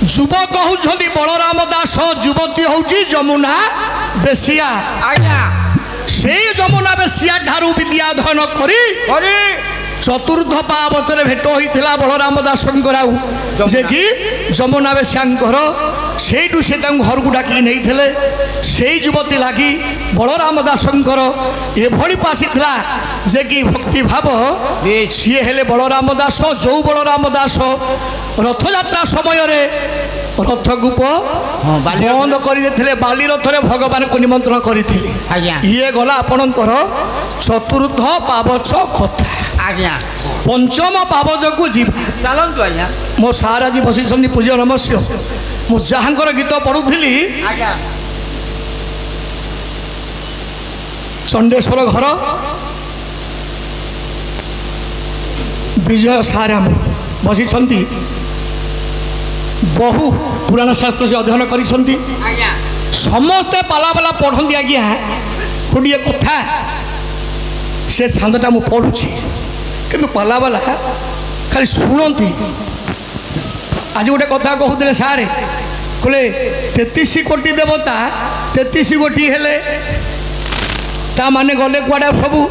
युवक होउछंती बलराम दास युवती होउची जमुना बेसिया आज्ञा से जमुना बेसिया ठारू विद्या अध्ययन करी चतुर्थ पावचरे भेट होइथिला बलराम दास जे कि जमुना बेसियांकर सेठू से घर को डाकी नहीं से युवती लगी बलराम दासंकर एभली पासीला जे कि भक्ति भाव सी हेले बलराम दास जो बलराम दास रथ यात्रा समय रे रथ गुप बंद कर बाली रथरे भगवान को निमंत्रण करते ये गला आपणकर चतुर्थ पावच कथा आज्ञा पंचम पावच को जीवा चलतु आज्ञा मो सार आज बसी पूज्य नमस्य मु जहाँकर गीत पढ़ुली चंडेश्वर घर विजय साराम बसी बहु पुराण शास्त्र से अध्ययन कर समस्ते पाला पाला पढ़ती आज्ञा गोटे कथा से छांदटा मु पढ़ुची किंतु पाला बाला खाली शुणती आज गोटे कथा कहते सारे कहले 33 कोटी देवता 33 गोटी हेले ता माने गले कुआडा सबू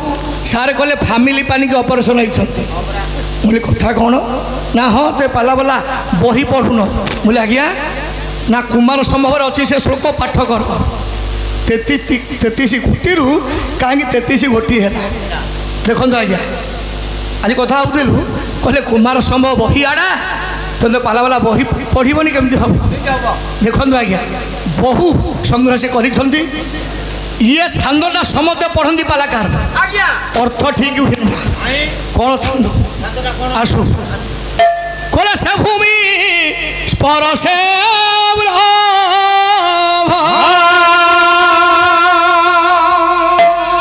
सारे कहले फैमिली पानी के ऑपरेशन होती कथा कौन ना हाँ ते पाला बाला बही पढ़ुन बोले आज्ञा ना कुमार संभव अच्छी से श्लोक पाठ कर 33 कोटी कहीं 33 गोटी है देखो आज्ञा आज कथा होलु कहले कुमार संभव बही आड़ा तो पाला वाला बही पढ़नी केमती हम देखो आज्ञा बहु संग्रह से कर ये छांदटा समस्ते पढ़ती पालाकार अर्थ ठीक हुए कौन छांद आसु कोले से भूमि स्पर्शे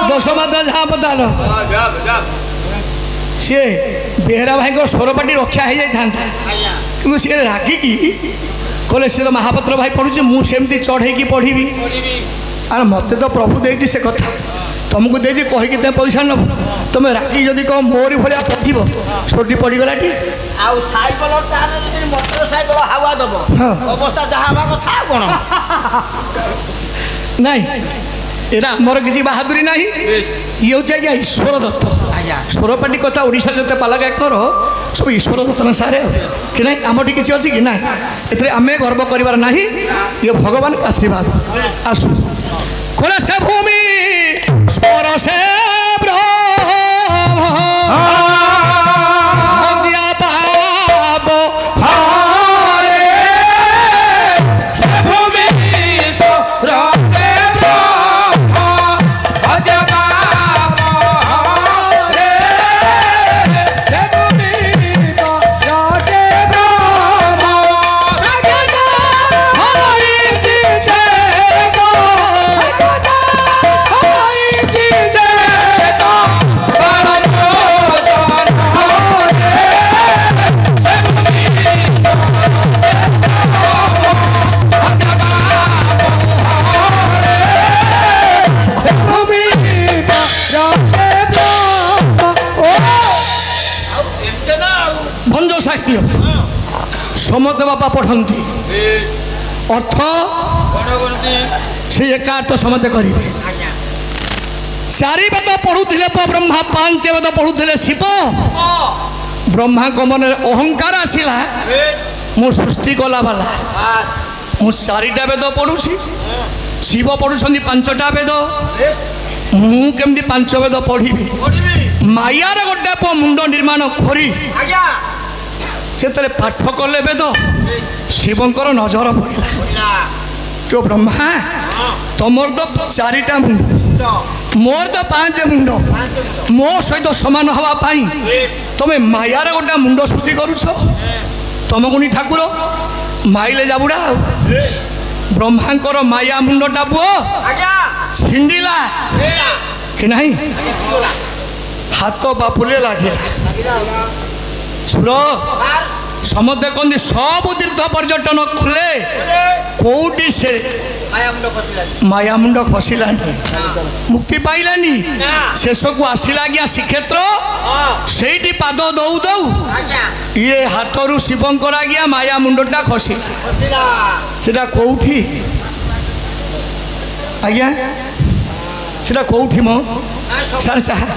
दश मात्रा जहाँ बताल सी बेहरा भाई स्वरपाटी रक्षा हो जाता कि सी रागिकी कहले सी तो महापात्र भाई पढ़ुचे मुझे चढ़े पढ़ी अरे मत तो प्रभु देती से कथा तुमको दे कहीकि तुम पैसा नब तुम राखी जदि कह मोरी भाया पठब छोटी पड़गला टी नाई एरा आमर किसी बहादुरी ना ये हूँ आज्ञा ईश्वर दत्त स्वरपाटी कथा ओडिशा जो पाला गायकर सब ईश्वर दत्त ना सारे कि ना आमटी किसी अच्छी कि ना ए आम गर्व कर ना ये भगवान आशीर्वाद आसू कोले से भूमि स्पर्शे समते बापा पढ़ती अर्थ से एकार्थ समते करेंगे चारि वेद पढ़ुले ब्रह्मा 5 वेद पढ़ुले शिव ब्रह्मा को मन अहंकार आसला मु सृष्टि कला वाला मु 4टा वेद पढ़ुची शिव पढ़ुं 5टा वेद मु केमती 5 वेद पढ़ी मायार गोटे पु मुंड निर्माण करी से पाठ कले वेद शिवंकर नजर पड़ा क्यों ब्रह्मा तुमर तो 4टा मुंड मोर तो 5 मुंड मो सहित समान हाँपाई तुम्हें मायार गोटे मुंड सृष्टि करुच तुम गुणी ठाकुर माइले जाबुड़ा ब्रह्मांकर माया मुंडटा पुओ छिंडिला कि नहीं हाथ बापुले लगे सुर समते कहते सब तीर्थ बौद्ध पर्यटन कले कोटी से माया मुंड खसलानी मुक्ति पाइलानी शेष को आसला आज्ञा श्रीक्षेत्र से पाद दौ दौ ये हाथरू शिवंकर आज्ञा माया मुंडटा खसला सेटा कौठी आज्ञा सेटा कौठी मो सार साहा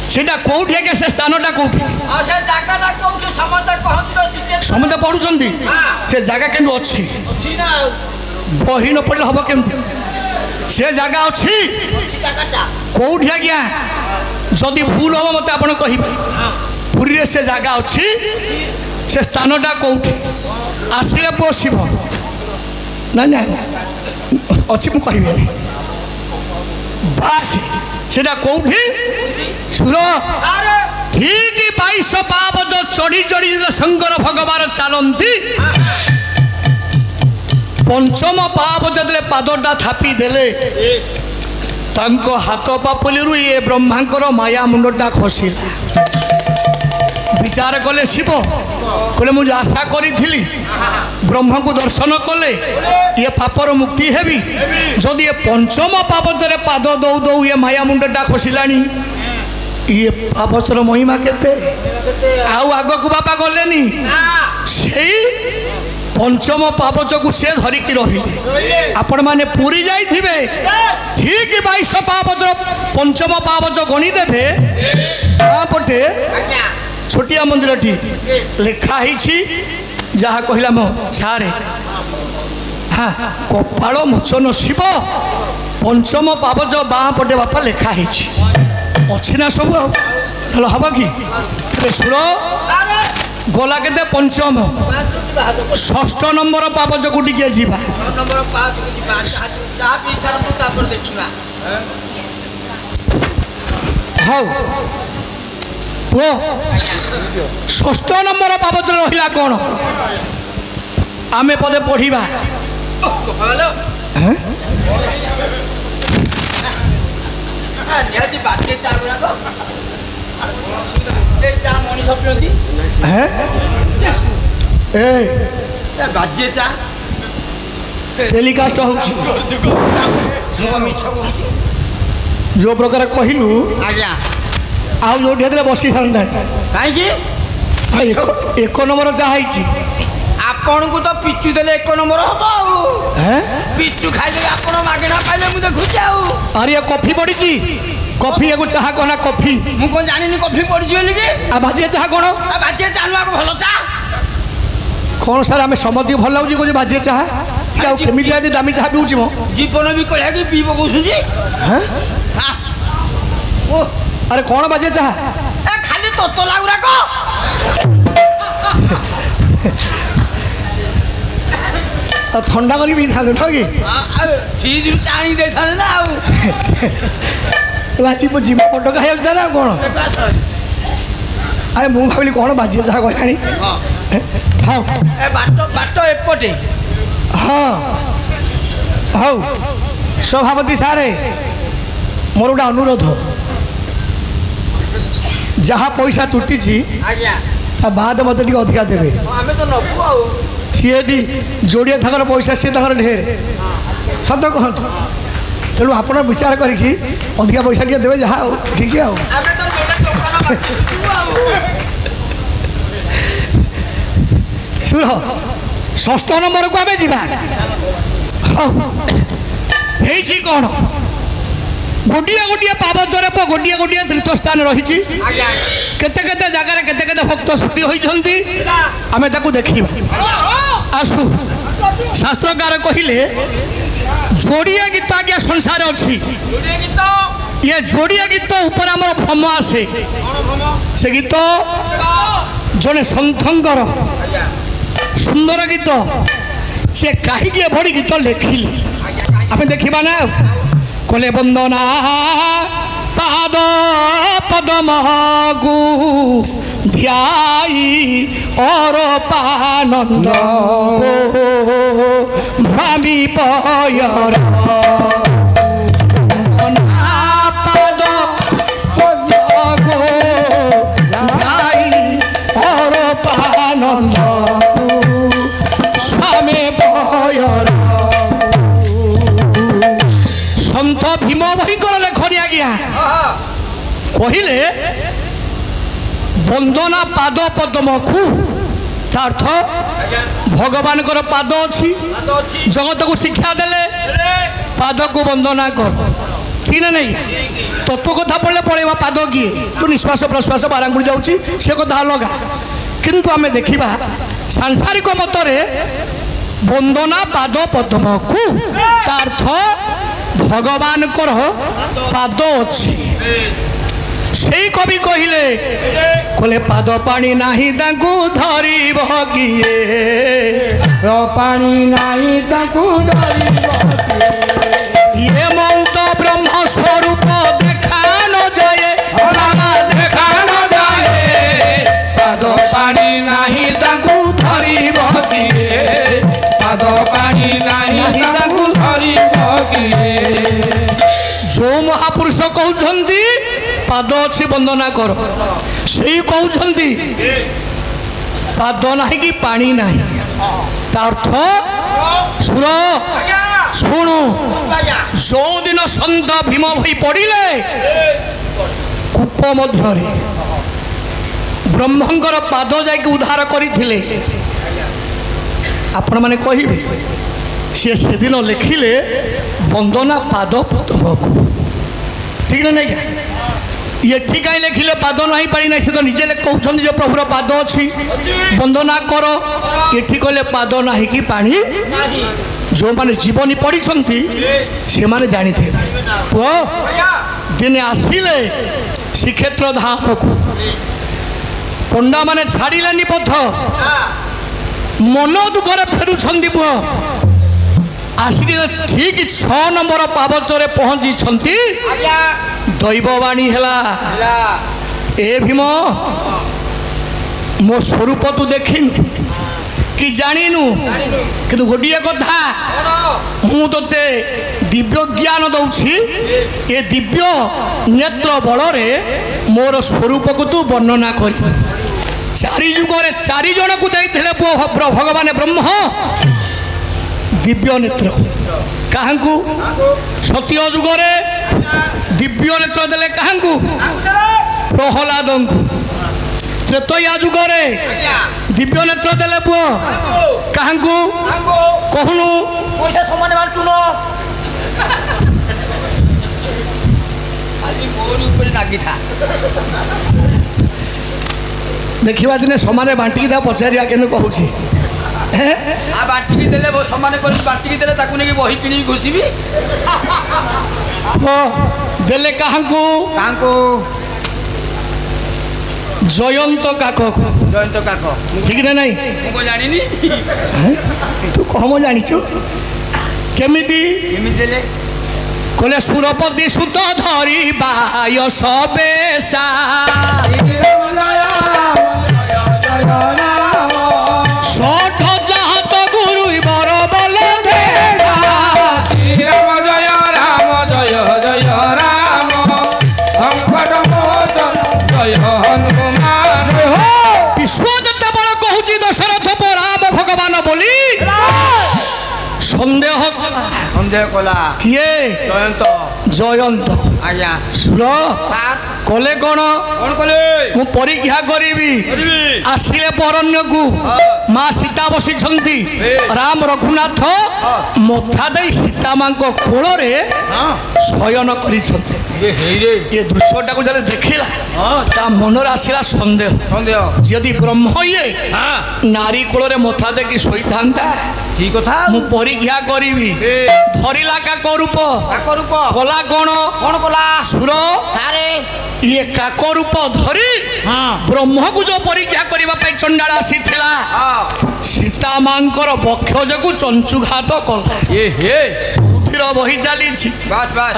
सेटा कौटी आज्ञा से स्थानटा कौटी समझे पढ़ुंट से जगह के अच्छी बही न पढ़ले हम केमती से जगह अच्छी कौटी आज्ञा जदि भूल हम मत आप कहे पुरी से जगह अच्छी से स्थानटा कौटी आसिले पशिव ना ना अच्छी मुझे कहबी बास सेटा कौटी सुर ठीक 22 पावच चढ़ी चढ़ी शंकर भगवान चलती पंचम पावच पादटा थापी देले हाथ पापुली ये ब्रह्मांकर माया मुंडटा खसला विचार कले शिव कहले मुझे आशा करी ब्रह्म को दर्शन कले ये पापर मुक्ति हेबी जदि ये पंचम पावचरे पाद दौ दौ ये माया मुंडटा खसलानी ये पावचर महिमा केते आउ आग को बापा गलेनी से पंचम पावच को से धरिकी रहिले आपण माने पूरी जाइथिबे ठीक 22 पावचर पंचम पावच गणी देबे पटे छोटिया मंदिर टी लिखा ही जहाँ कहला मो सारे हाँ कपाल मोचन शिव पंचम पावच बाँ पटे बापा लिखा ही अच्छी ना सब हम कि सुर गला के पंचम षष्ठ नंबर पावच को टिके जीवा हाँ षष्ठ नंबर पावच रहा कौन आमे पदे पढ़ा टेलीकास्ट हो जो प्रकार कहलु आउ जो बसी था कहीं एक नंबर चाहे आपन को तो पिचु देले एक नंबर हम पिचु खाइले आपन मागेना पाइले मुझे देखुची अरे कॉफी पड़ी कॉफी एगो चाह कहना कॉफी मु को जानिनी कॉफी पड़ी बोली कि आ भाजिया चाह कोन आ भाजिया चाह को भलो चाह कौन सर आम समति भल लाଗୁଛି को भाजिया चाह क्या केमिति आदि दामी चाह पिउची मो जीवन भी कहला कि पीबो कोसुजी हैं हां ओ अरे कौन भाजिया चाह ए खाली तोतो लागुरा को ठंडा करी भी था ना कि फ्रिज में चाणी दे था ना लाची पो जीवा फोटो का हेल्प ना कौन अरे मु भाविली कौन बाजी जा कहलानी हां ए बाटो एपटे हां हां सभापति सारे मोर गोटे अनुरोध जहाँ पैसा तुटी ता बाद मत टी अधिका देवे आमे तो नबु आ सी जोड़िया थकर पैसा सी ढेर सत कहतु तेणु आप विचार करी अधिका पैसा टे देवे जहाँ ठीक है सुर षष्ठ नंबर को आम जी कौन गोटे गोटे पावचर गोटे गोटे तीर्थस्थान रही केते जगार केते भक्त स्फूर्ति होती आम देखा आसु शास्त्रकार कहले जोड़िया गीत आज्ञा संसार अच्छी ये जोड़िया गीत ऊपर आम भ्रम आसे से गीत जड़े सन्थंकर सुंदर गीत से कहीं भड़ी गीत लिखिले आम देखा ना कले बंदना पाद पदमगु ध्याई और पानंद भ्रामी पयर पाद पदमगु ध्याई आज्ञा कहले वंदना पाद पद्म को अर्थ भगवान पाद अच्छी जगत को शिक्षा देले पाद को वंदना कर ठीक ना नहीं तत्व कथा पढ़ले पड़ेगा पाद किए तो निश्वास प्रश्वास बारंगुड़ जाऊँगी से कथा अलग किंतु आम देखा सांसारिक मतरे वंदना पाद पद्म को अर्थ भगवान पाद अच्छी से कवि कहले कहले पाद पानी नाही ताकू धरिब किए पानी नाही ताकू धरिब ये मंत्र ब्रह्म स्वरूप देखा न जाए देखा न जाए पाद पानी नाही ताकू धरिब किए पाद पानी नाही ताकू धरिब किए जो महापुरुष कहते पाद अच्छी वंदना कर से कहते पाद नहीं कि पानी नहीं अर्थ सुर शुणु जो दिन सन्त भीम भाई पड़े कूप मध्य ब्रह्मंकर पाद जाकि उद्धार करते आपण मैंने कहे सी से दिन लिखिले वंदना पाद पद्म को ठीक ना नहीं ये ठीक है लिखिले पाद नहीं पानी नहीं से तो निजे कहते जो प्रभुर पाद अच्छी वंदना कर ये ठीक कहले पाद नहीं कि पानी जो मैंने जीवनी पढ़ी से माने जानी थे पुओ दिने आसिले श्रीक्षेत्र धाम को पंडा माने छाड़िले पथ मन दुखरे फेरुछंती पुओ आसिक ठीक 6 नंबर पावचरे पहुंची दैववाणी है ए भीम मो स्वरूप तू देखिनु कि जानिनु कि गोटे कथा मु ते दिव्य ज्ञान दौछि ए दिव्य नेत्र बल मोर स्वरूप को तू वर्णना कर चारि जुगरे 4 जन को देइथिले भगवान ब्रह्म दिव्य नेत्र काहंकु सत्य जुगरे दिव्य नेत्र देले काहंकु प्रहलाद को त्रेतया जुगरे दिव्य नेत्र देले पुओ काहंकु कहनु पैसा समान बांटुन आज मोर ऊपर लागी था देखिबा दिने समाने बांटी था पचारिया केनु कहूची आ बांटी देले समान कर बांटी देले ताकू ने बही किनी घुसीबी देले काहंकु जयंत काक ठीक ना नहीं को जानिनी तू कम जानिछु केमिति देले कहले सुरपति सुत धरी बाय सबेसा षठ जात गुरु बर बल देवा जय राम संकट मोचन जय हनुमान विश्व जते बड़ कहूची दशरथ राम भगवान बोली संदेह कला किए जयंत आज्ञा सुर कले कौन कले मु परीक्षा करी आसिले परण्य को माँ सीता बसी राम रघुनाथ मथा दे सीता माँ कोल शयन कर दृश्यटा को जब देखला मनर आसला सन्देह जदि ब्रह्म ये नारी कोल मथा देकी शोई था ठीक कथा मु परीक्षा करी धरला काक रूप कला कौन कौन कला सुर सारे ये काक रूप धरी ब्रह्म को जो परीक्षा करने चंडाल आसी सीता मांकर बक्षज को चंचुघात कला रुधिर बही चली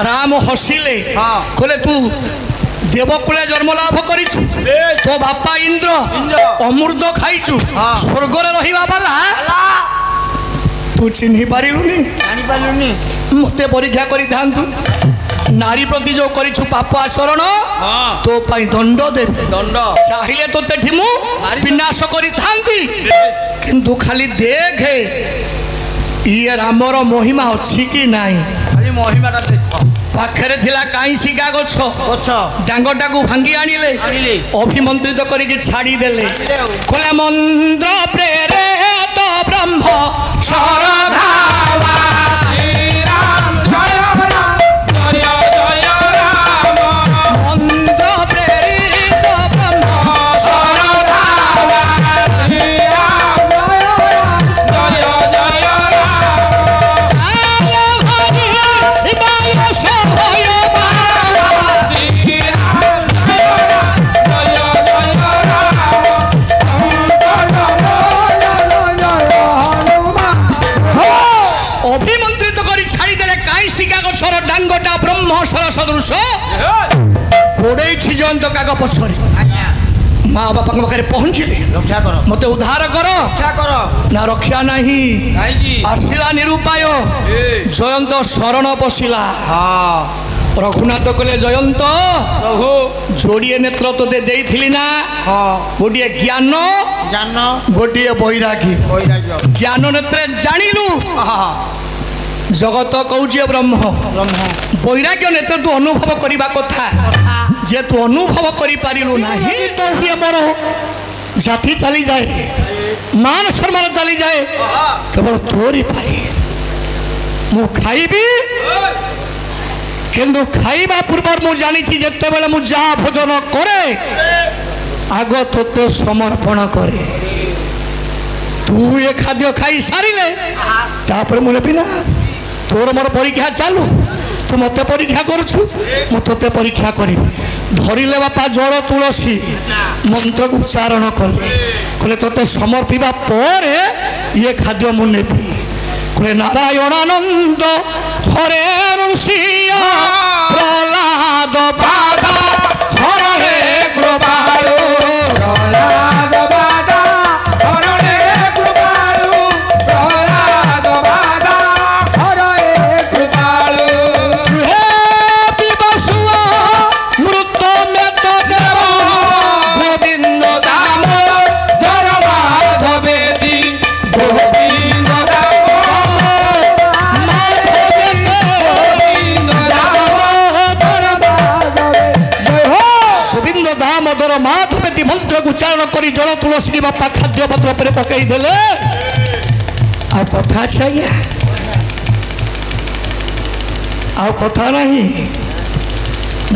राम हसिले कहले तू देवकूले जन्म लाभ कर तो बापा इंद्र अमृत खाइचु स्वर्ग रहा बाला तू चिन्ह पारुनी मत परीक्षा कर नारी प्रति जो करिछु पाप आचरण तो पाई दंड देबे चाहिए तो तेठिमु विनाश करी थांती किंतु खाली देखे ये रामर महिमा अच्छी कि नहीं खाली महिमाटा देख ପାଖରେ ଥିଲା କାଇଁ ଶିକା ଗଛ ଗଛ ଡାଙ୍ଗଟାକୁ ଭାଙ୍ଗି ଆଣିଲେ ଆଣିଲେ ଅଭିମନ୍ତ୍ରିତ କରିକି ଛାଡ଼ିଦେଲେ ଆଉ। କହିଲେ ମନ୍ତ୍ର ପ୍ରେରିତ ବ୍ରହ୍ମ ଶରଧାବା ମନ୍ତ୍ର ପ୍ରେରିତ ବ୍ରହ୍ମ ଶରଧାବା ଅଭିମନ୍ତ୍ରିତ କରି ଛାଡ଼ିଦେଲେ କାଇଁ ଶିକା ଗଛର ଡାଙ୍ଗଟା ବ୍ରହ୍ମଶର ସଦୃଶ ଗୋଡ଼େଇଛି ଜୟନ୍ତ କାଗ ପଛରେ ମା ବାପାଙ୍କ ପାଖରେ ପହଞ୍ଚିଲେ ରକ୍ଷା କର ମତେ ଉଦ୍ଧାର କର ରକ୍ଷା କର ନା ରକ୍ଷା ନାହିଁ କାହିଁକି ଆସିଲା ନିରୁପାୟ ଜୟନ୍ତ ଶରଣ ପଶିଲା ହଁ ରଘୁନାଥ କହିଲେ ଜୟନ୍ତ ପ୍ରଭୁ ଯୋଡ଼ିଏ ନେତ୍ର ତୋତେ ଦେଇଥିଲି ନା ହଁ ଗୋଟିଏ ଜ୍ଞାନ ଜ୍ଞାନ ଗୋଟିଏ ବୈରାଗୀ ବୈରାଗ୍ୟ ଜ୍ଞାନ ନେତ୍ରେ ଜାଣିଲୁ ହଁ ଜଗତ କହୁଛି ବ୍ରହ୍ମ ବ୍ରହ୍ମ ବୈରାଗ୍ୟ ନେତ୍ରେ ତୁ ଅନୁଭବ କରିବା କଥା ଯେ ତୁ ଅନୁଭବ କରିପାରିଲୁ ନାହିଁ ତ ହୁଏ ମୋର ଜାତି ଚାଲିଯାଏ ମାନ ସମ୍ମାନ ଚାଲିଯାଏ କେବଳ ତୋରି ପାଇଁ ମୁଁ ଖାଇବି କିନ୍ତୁ ଖାଇବା ପୂର୍ବରୁ ମୁଁ ଜାଣିଛି ଯେତେବେଳେ ମୁଁ ଯାହା ଭୋଜନ କରେ ଆଗ ତୋତେ ସମର୍ପଣ କରେ ତୁ ଏ ଖାଦ୍ୟ ଖାଇ ସାରିଲେ ତାପରେ ମୁଁ ନେବି ନା ତୋର ମୋର ପରୀକ୍ଷା ଚାଲୁ ତୁ ମତେ ପରୀକ୍ଷା କରୁଛୁ ମୁଁ ତୋତେ ପରୀକ୍ଷା କରିବି ଧରିଲେ ବାପା ଜଳ ତୁଳସୀ ମନ୍ତ୍ରକୁ ଉଚ୍ଚାରଣ କଲେ କହିଲେ ତୋତେ ସମର୍ପିବା ପରେ ଇଏ ଖାଦ୍ୟ ମୁଁ ନେବି କହିଲେ ନାରାୟଣାନନ୍ଦ ହରେ ଋଷିଆ ପ୍ରହ୍ଲାଦ ବାବା ହରେ କୃପାଳୁ ପ୍ରହ୍ଲାଦ ବାବା ହରେ କୃପାଳୁ ପ୍ରହ୍ଲାଦ ବାବା ହରେ କୃପାଳୁ ହେ ବିବସୁଆ ମୃତ ମେତ ଦେବ ଗୋବିନ୍ଦ ଦାମ ଧର୍ମାଧବେଦୀ ଗୋବିନ୍ଦ ଗୋବିନ୍ଦ ଦାମୋଦର ମାଧବେଦୀ ମନ୍ତ୍ରକୁ ଉଚ୍ଚାରଣ କରି ଜଳ ତୁଳସୀ ବାପା ଖାଦ୍ୟ ପତ୍ର ଉପରେ ପକାଇ ଦେଲେ ଆଉ କଥା ଅଛି ଆଜ୍ଞା ଆଉ କଥା ନାହିଁ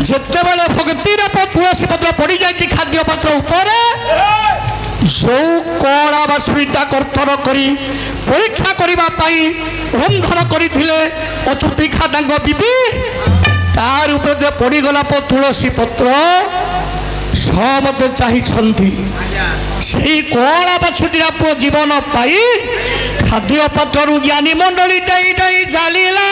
ଯେତେବେଳେ ଭକ୍ତିର ତୁଳସୀ ପତ୍ର ପଡ଼ିଯାଇଛି ଖାଦ୍ୟ ପତ୍ର ଉପରେ ଯେଉଁ କଳା ବାସୁରୀଟା କର୍ତ୍ତନ କରି ପରୀକ୍ଷା କରିବା ପାଇଁ ରନ୍ଧନ କରିଥିଲେ ଅଚ୍ୟୁତିଖା ତାଙ୍କ ବିବି ତାର ଉପରେ ପଡ଼ିଗଲା ତୁଳସୀ ପତ୍ର ସମସ୍ତେ ଚାହିଁଛନ୍ତି ସେଇ କଳା ବାଛୁଟିର ପୁଅ ଜୀବନ ପାଇ ଖାଦ୍ୟ ପତ୍ରରୁ ଜ୍ଞାନୀ ମଣ୍ଡଳୀ ଡାଇ ଡାଇ ଚାଲିଲା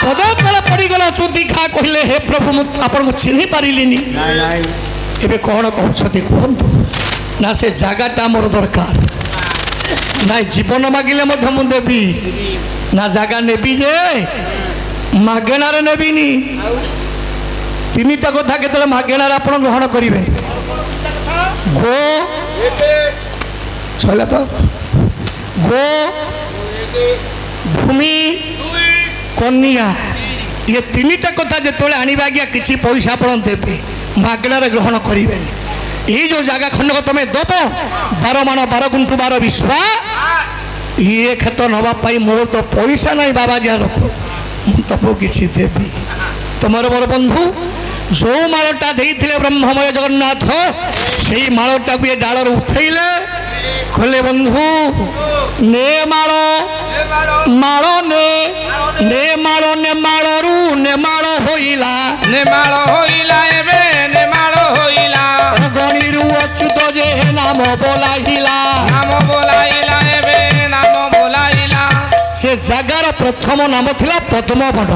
ପଦ ତଳେ ପଡ଼ିଗଲା ଅଚ୍ୟୁତିଖା କହିଲେ ହେ ପ୍ରଭୁ ମୁଁ ଆପଣଙ୍କୁ ଚିହ୍ନି ପାରିଲିନି ଏବେ କ'ଣ କହୁଛନ୍ତି କୁହନ୍ତୁ ନା ସେ ଜାଗାଟା ମୋର ଦରକାର ନାଇଁ ଜୀବନ ମାଗିଲେ ମଧ୍ୟ ମୁଁ ଦେବି ନା ଜାଗା ନେବି ଯେ ମାଗଣାରେ ନେବିନି ତିନିଟା କଥା କେତେବେଳେ ମାଗଣାରେ ଆପଣ ଗ୍ରହଣ କରିବେ ଗୋ ସରିଲା ତ ଗୋ ଭୂମି କନ୍ୟା ଇଏ ତିନିଟା କଥା ଯେତେବେଳେ ଆଣିବା ଆଜ୍ଞା କିଛି ପଇସା ଆପଣ ଦେବେ ମାଗଣାରେ ଗ୍ରହଣ କରିବେନି এই যে জায়গা খন্ডক তুমি দেব 12 মাণ 12 গুণ্ঠু 12 বিশ্বা ইয়ে ক্ষেত্র নবা পাই মোর তো পয়সা নাই বাবা যা লোক ମୁଁ ତମକୁ କିଛି ଦେବି তোমার বড় বন্ধু যে মালটা ଦେଇଥିଲେ ব্রহ্মময় জগন্নাথ সেই মালটাকে এ ডালর উঠাইলে কইলে বন্ধু নে মাল মাল নে মালরু নে মাল হইলা এবে নেমাল হইলা গণিরু অচ্যুত যে নাম বলাইলা এবে নাম বলাইলা সে জায়গার প্রথম নাম লা পদ্মবন